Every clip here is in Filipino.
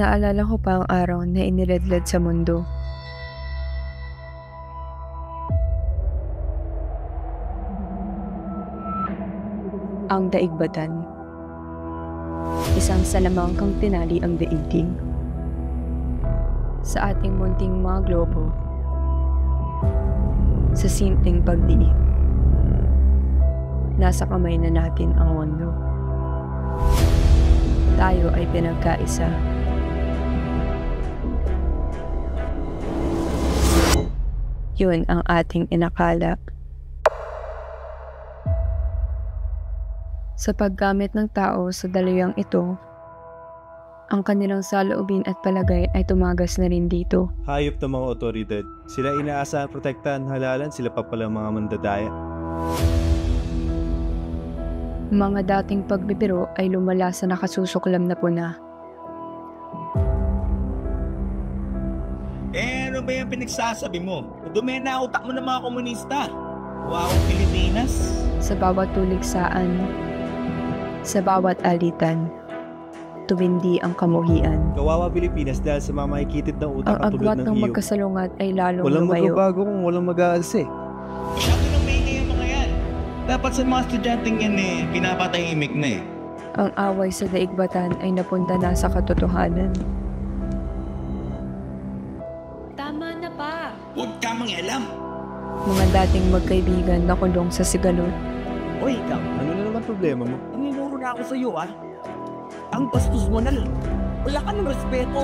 Naalala ko pa ang araw na iniladlad sa mundo. Ang daigbatan. Isang salamangkang tinali ang daigdig. Sa ating munting mga globo, sa simpleng pagdiin, nasa kamay na natin ang mundo. Tayo ay pinagkaisa. Yun ang ating inakala. Sa paggamit ng tao sa dalawang ito, ang kanilang saloobin at palagay ay tumagas na rin dito. Hayop ng mga otoridad. Sila inaasahan protektahan, halalan, sila pa pala mga mandadaya. Mga dating pagbibiro ay lumala sa nakasusuklam na puna. Ano ba yung pinagsasabi mo? Dumi na utak mo ng mga komunista. Wow, Pilipinas. Sa bawat tuligsaan, sa bawat alitan, tumindi ang kamuhian. Kawawa Pilipinas dahil sa mamakikitid ng utak ang at tulad agwat ng ng iyo. magkasalungat ay lalong Walang lumayo. magbabago kung walang mag-aalsa eh. Masyado nang maingay yung mga yan. Dapat sa mga estudyanteng yan pinapatahimik na eh. Ang away sa daigbatan ay napunta na sa katotohanan. Tama na pa. Huwag ka mangialam. Mga dating magkaibigan na kulong sa sigalot. Hoy, ikaw. Ano na naman problema mo? Nanginuro na ako sa'yo, ah. Ang bastos mo na lang. Wala ka ng respeto.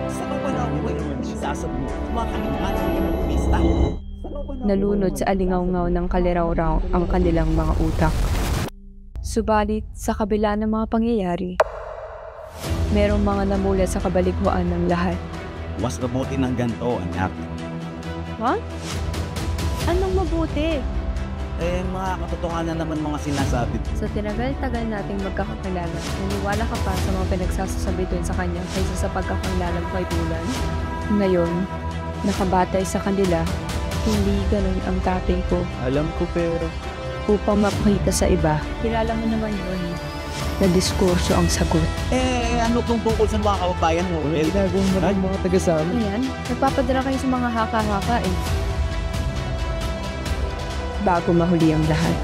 Sa ka ba na ako ngayon? Sasab mo. Kumakalimhan ng mga pista. Nalunod sa alingaw-ngaw ng kaliraw-raw ang kanilang mga utak. Subalit, sa kabila ng mga pangyayari, merong mga namula sa kabalighuan ng lahat. Mas mabuti ng ganito, anak. Ha? Anong mabuti? Mga katotohanan naman mga sinasabi. Sa tinagal-tagal nating magkakakilala, naniwala ka pa sa mga pinagsasasabi doon sa kanya kaysa sa pagkakilala mo kay Bulan? Ngayon, nakabatay sa kanila, hindi ganun ang tatay ko. Alam ko pero... Upang mapakita sa iba, kilala mo naman yun, na diskurso ang sagot. Ano kung tungkol sa mga kababayan mo? Walang ginagawang maraming mga taga-sama. Ayan, nagpapadala kayo sa mga haka-haka eh. Bago mahuli ang lahat.